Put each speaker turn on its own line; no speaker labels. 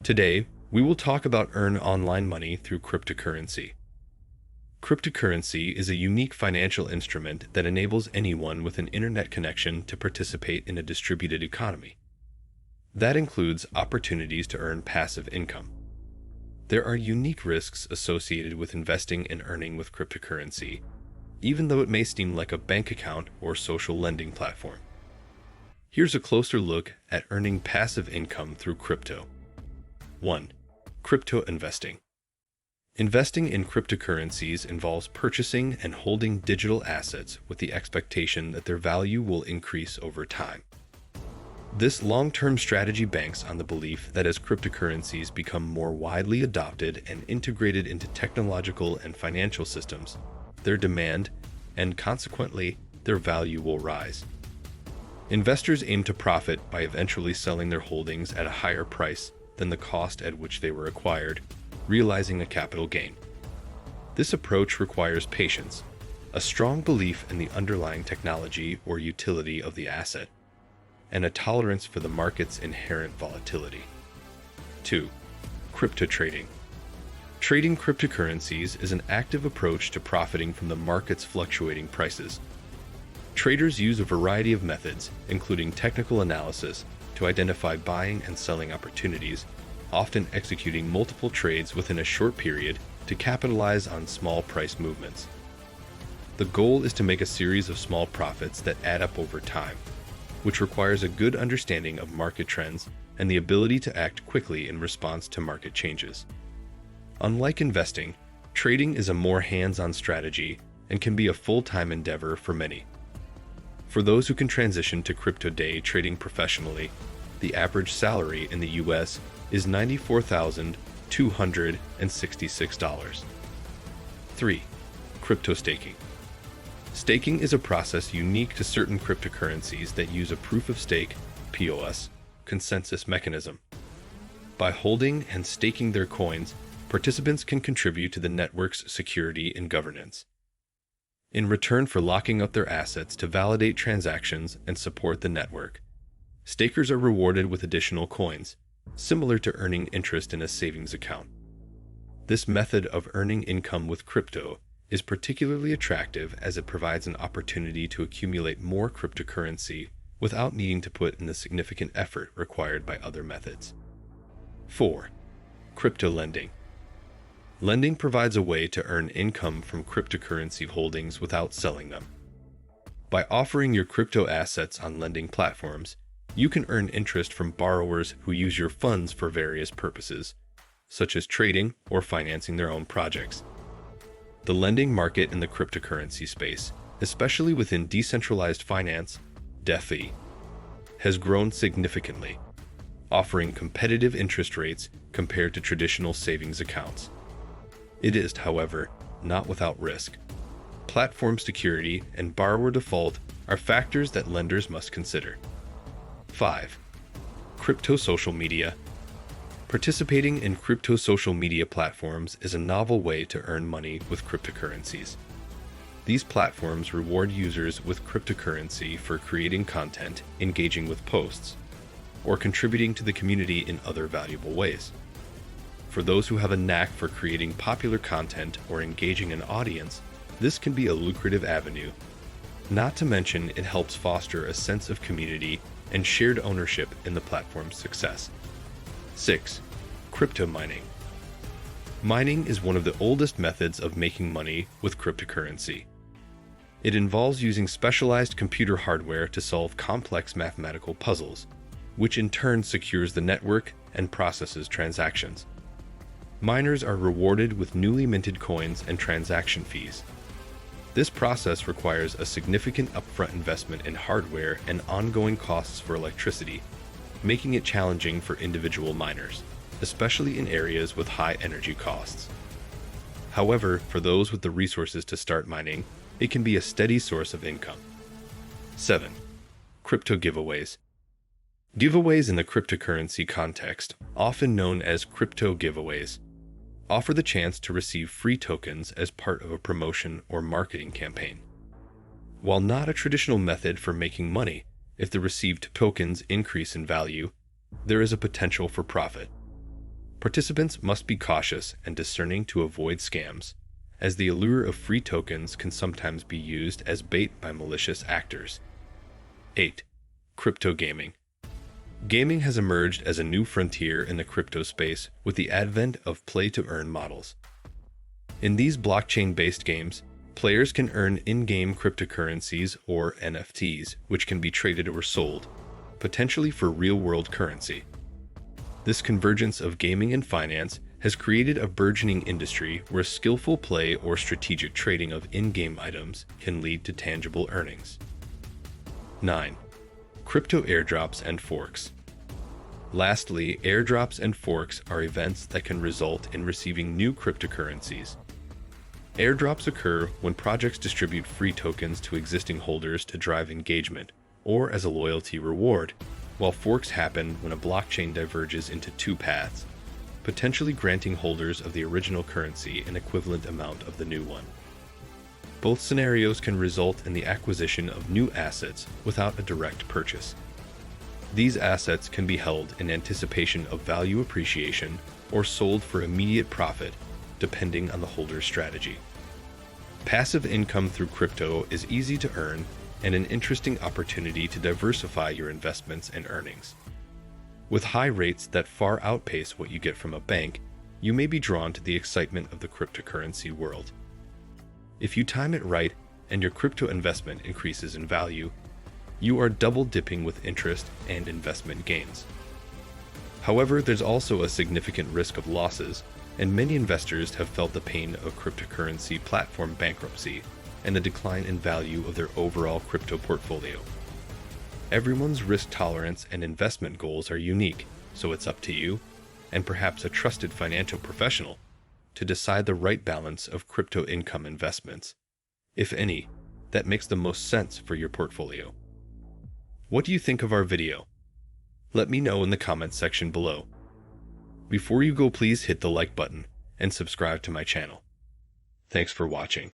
Today, we will talk about earn online money through cryptocurrency. Cryptocurrency is a unique financial instrument that enables anyone with an internet connection to participate in a distributed economy. That includes opportunities to earn passive income. There are unique risks associated with investing and earning with cryptocurrency, even though it may seem like a bank account or social lending platform. Here's a closer look at earning passive income through crypto. 1. Crypto investing. Investing in cryptocurrencies involves purchasing and holding digital assets with the expectation that their value will increase over time. This long-term strategy banks on the belief that as cryptocurrencies become more widely adopted and integrated into technological and financial systems, their demand, and consequently, their value will rise. Investors aim to profit by eventually selling their holdings at a higher price than the cost at which they were acquired, realizing a capital gain. This approach requires patience, a strong belief in the underlying technology or utility of the asset, and a tolerance for the market's inherent volatility. 2. Crypto trading. Trading cryptocurrencies is an active approach to profiting from the market's fluctuating prices. Traders use a variety of methods, including technical analysis, to identify buying and selling opportunities, often executing multiple trades within a short period to capitalize on small price movements. The goal is to make a series of small profits that add up over time, which requires a good understanding of market trends and the ability to act quickly in response to market changes. Unlike investing, trading is a more hands-on strategy and can be a full-time endeavor for many. For those who can transition to crypto day trading professionally, the average salary in the US is $94,266. 3. Crypto staking. Staking is a process unique to certain cryptocurrencies that use a proof-of-stake (POS) consensus mechanism. By holding and staking their coins, participants can contribute to the network's security and governance. In return for locking up their assets to validate transactions and support the network, stakers are rewarded with additional coins, similar to earning interest in a savings account. This method of earning income with crypto is particularly attractive as it provides an opportunity to accumulate more cryptocurrency without needing to put in the significant effort required by other methods. 4. Crypto lending. Lending provides a way to earn income from cryptocurrency holdings without selling them. By offering your crypto assets on lending platforms, you can earn interest from borrowers who use your funds for various purposes, such as trading or financing their own projects. The lending market in the cryptocurrency space, especially within decentralized finance, DeFi, has grown significantly, offering competitive interest rates compared to traditional savings accounts. It is, however, not without risk. Platform security and borrower default are factors that lenders must consider. 5. Crypto social media. Participating in crypto social media platforms is a novel way to earn money with cryptocurrencies. These platforms reward users with cryptocurrency for creating content, engaging with posts, or contributing to the community in other valuable ways. For those who have a knack for creating popular content or engaging an audience, this can be a lucrative avenue. Not to mention, it helps foster a sense of community and shared ownership in the platform's success. 6. Crypto mining. Mining is one of the oldest methods of making money with cryptocurrency. It involves using specialized computer hardware to solve complex mathematical puzzles, which in turn secures the network and processes transactions. Miners are rewarded with newly minted coins and transaction fees. This process requires a significant upfront investment in hardware and ongoing costs for electricity, making it challenging for individual miners, especially in areas with high energy costs. However, for those with the resources to start mining, it can be a steady source of income. 7. Crypto giveaways. Giveaways in the cryptocurrency context, often known as crypto giveaways, offer the chance to receive free tokens as part of a promotion or marketing campaign. While not a traditional method for making money, if the received tokens increase in value, there is a potential for profit. Participants must be cautious and discerning to avoid scams, as the allure of free tokens can sometimes be used as bait by malicious actors. 8. Crypto gaming. Gaming has emerged as a new frontier in the crypto space with the advent of play-to-earn models. In these blockchain-based games, players can earn in-game cryptocurrencies or NFTs, which can be traded or sold, potentially for real-world currency. This convergence of gaming and finance has created a burgeoning industry where skillful play or strategic trading of in-game items can lead to tangible earnings. 9. Crypto airdrops and forks. Lastly, airdrops and forks are events that can result in receiving new cryptocurrencies. Airdrops occur when projects distribute free tokens to existing holders to drive engagement or as a loyalty reward, while forks happen when a blockchain diverges into two paths, potentially granting holders of the original currency an equivalent amount of the new one. Both scenarios can result in the acquisition of new assets without a direct purchase. These assets can be held in anticipation of value appreciation or sold for immediate profit, depending on the holder's strategy. Passive income through crypto is easy to earn and an interesting opportunity to diversify your investments and earnings. With high rates that far outpace what you get from a bank, you may be drawn to the excitement of the cryptocurrency world. If you time it right and your crypto investment increases in value, you are double dipping with interest and investment gains. However, there's also a significant risk of losses, and many investors have felt the pain of cryptocurrency platform bankruptcy and the decline in value of their overall crypto portfolio. Everyone's risk tolerance and investment goals are unique, so it's up to you, and perhaps a trusted financial professional, to decide the right balance of crypto income investments, if any, that makes the most sense for your portfolio. What do you think of our video? Let me know in the comments section below. Before you go, please hit the like button and subscribe to my channel. Thanks for watching.